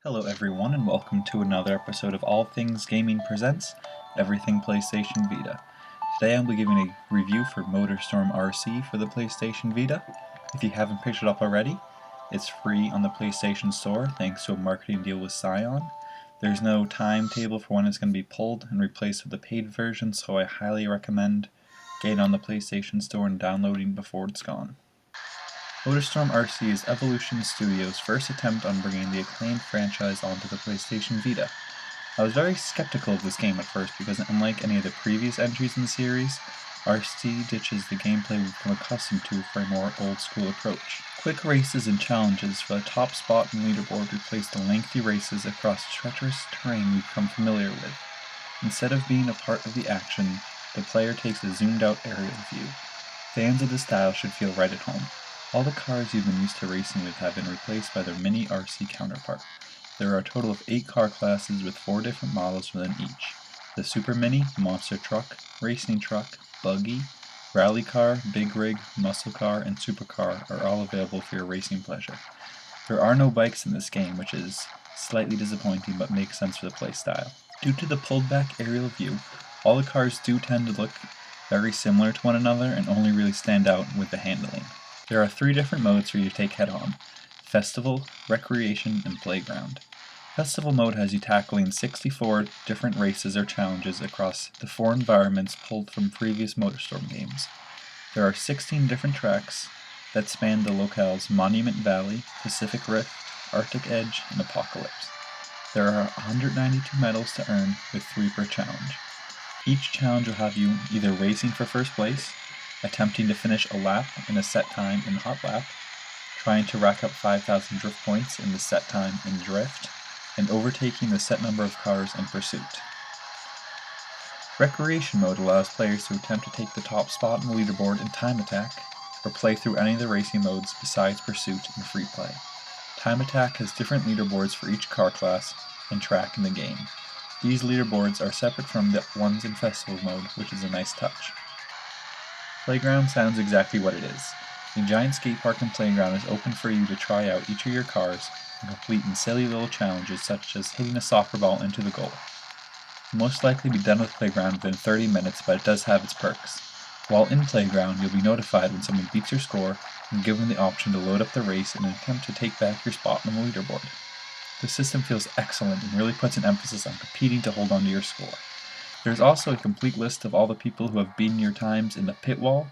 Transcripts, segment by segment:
Hello everyone and welcome to another episode of All Things Gaming Presents Everything PlayStation Vita. Today I'll be giving a review for Motorstorm RC for the PlayStation Vita. If you haven't picked it up already, it's free on the PlayStation Store thanks to a marketing deal with Scion. There's no timetable for when it's going to be pulled and replaced with the paid version, so I highly recommend getting on the PlayStation Store and downloading before it's gone. Motorstorm RC is Evolution Studios' first attempt on bringing the acclaimed franchise onto the PlayStation Vita. I was very skeptical of this game at first because unlike any of the previous entries in the series, RC ditches the gameplay we've become accustomed to for a more old-school approach. Quick races and challenges for the top spot and leaderboard replace the lengthy races across treacherous terrain we've become familiar with. Instead of being a part of the action, the player takes a zoomed-out aerial view. Fans of the style should feel right at home. All the cars you've been used to racing with have been replaced by their mini RC counterpart. There are a total of 8 car classes with 4 different models within each. The Super Mini, Monster Truck, Racing Truck, Buggy, Rally Car, Big Rig, Muscle Car, and Supercar are all available for your racing pleasure. There are no bikes in this game, which is slightly disappointing but makes sense for the playstyle. Due to the pulled back aerial view, all the cars do tend to look very similar to one another and only really stand out with the handling. There are 3 different modes for you to take head-on: Festival, Recreation, and Playground. Festival mode has you tackling 64 different races or challenges across the 4 environments pulled from previous Motorstorm games. There are 16 different tracks that span the locales Monument Valley, Pacific Rift, Arctic Edge, and Apocalypse. There are 192 medals to earn, with 3 per challenge. Each challenge will have you either racing for first place, attempting to finish a lap in a set time in Hot Lap, trying to rack up 5,000 drift points in the set time in Drift, and overtaking the set number of cars in Pursuit. Recreation mode allows players to attempt to take the top spot in the leaderboard in Time Attack, or play through any of the racing modes besides Pursuit and Free Play. Time Attack has different leaderboards for each car class and track in the game. These leaderboards are separate from the ones in Festival mode, which is a nice touch. Playground sounds exactly what it is. A giant skate park and playground is open for you to try out each of your cars and complete in silly little challenges such as hitting a soccer ball into the goal. You'll most likely be done with Playground within 30 minutes, but it does have its perks. While in Playground, you'll be notified when someone beats your score and given the option to load up the race in an attempt to take back your spot on the leaderboard. The system feels excellent and really puts an emphasis on competing to hold on to your score. There's also a complete list of all the people who have beaten your times in the pit wall,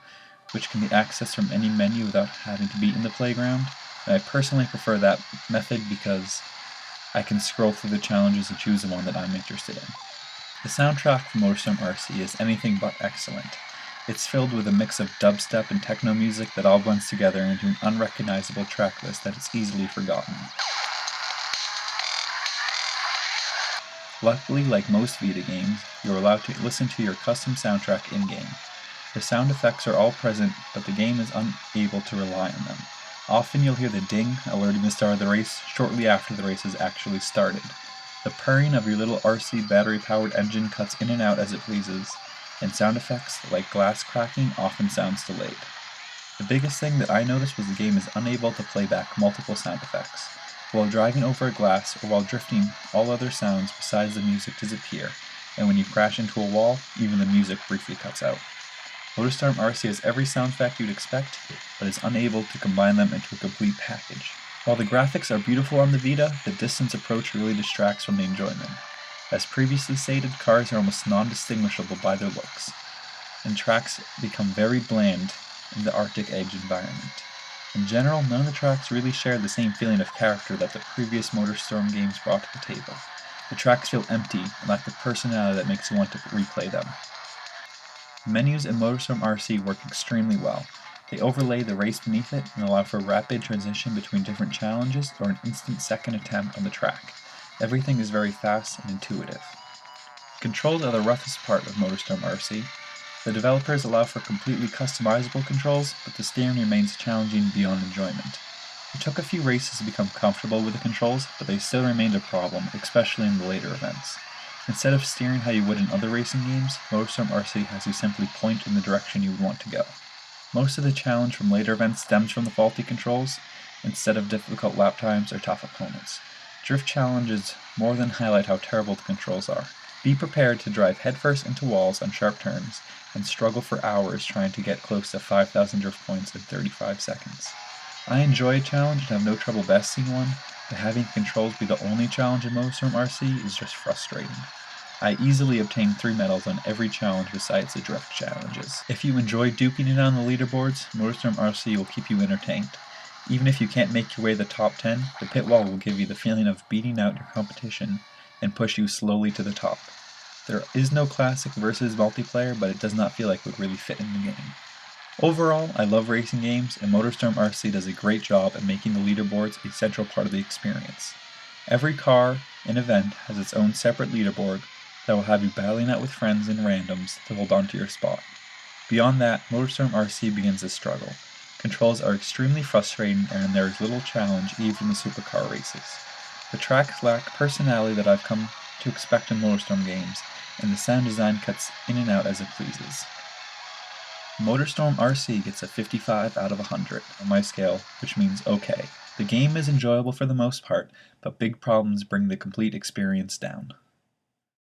which can be accessed from any menu without having to be in the playground. And I personally prefer that method because I can scroll through the challenges and choose the one that I'm interested in. The soundtrack for Motorstorm RC is anything but excellent. It's filled with a mix of dubstep and techno music that all blends together into an unrecognizable track list that is easily forgotten. Luckily, like most Vita games, you're allowed to listen to your custom soundtrack in-game. The sound effects are all present, but the game is unable to rely on them. Often you'll hear the ding alerting the start of the race shortly after the race has actually started. The purring of your little RC battery-powered engine cuts in and out as it pleases, and sound effects like glass cracking often sounds delayed. The biggest thing that I noticed was the game is unable to play back multiple sound effects. While driving over a glass or while drifting, all other sounds besides the music disappear, and when you crash into a wall, even the music briefly cuts out. Motorstorm RC has every sound effect you'd expect, but is unable to combine them into a complete package. While the graphics are beautiful on the Vita, the distance approach really distracts from the enjoyment. As previously stated, cars are almost non-distinguishable by their looks, and tracks become very bland in the Arctic Edge environment. In general, none of the tracks really share the same feeling of character that the previous Motorstorm games brought to the table. The tracks feel empty and lack the personality that makes you want to replay them. Menus in Motorstorm RC work extremely well. They overlay the race beneath it and allow for rapid transition between different challenges or an instant second attempt on the track. Everything is very fast and intuitive. Controls are the roughest part of Motorstorm RC. The developers allow for completely customizable controls, but the steering remains challenging beyond enjoyment. It took a few races to become comfortable with the controls, but they still remained a problem, especially in the later events. Instead of steering how you would in other racing games, Motorstorm RC has you simply point in the direction you would want to go. Most of the challenge from later events stems from the faulty controls, instead of difficult lap times or tough opponents. Drift challenges more than highlight how terrible the controls are. Be prepared to drive headfirst into walls on sharp turns, and struggle for hours trying to get close to 5,000 drift points in 35 seconds. I enjoy a challenge and have no trouble besting one, but having controls be the only challenge in Motorstorm RC is just frustrating. I easily obtained 3 medals on every challenge besides the drift challenges. If you enjoy duking it on the leaderboards, Motorstorm RC will keep you entertained. Even if you can't make your way to the top 10, the pit wall will give you the feeling of beating out your competition and push you slowly to the top. There is no classic versus multiplayer, but it does not feel like it would really fit in the game. Overall, I love racing games, and Motorstorm RC does a great job at making the leaderboards a central part of the experience. Every car and event has its own separate leaderboard that will have you battling out with friends and randoms to hold on to your spot. Beyond that, Motorstorm RC begins a struggle. Controls are extremely frustrating, and there is little challenge even in the supercar races. The tracks lack personality that I've come to expect in Motorstorm games, and the sound design cuts in and out as it pleases. Motorstorm RC gets a 55 out of 100 on my scale, which means okay. The game is enjoyable for the most part, but big problems bring the complete experience down.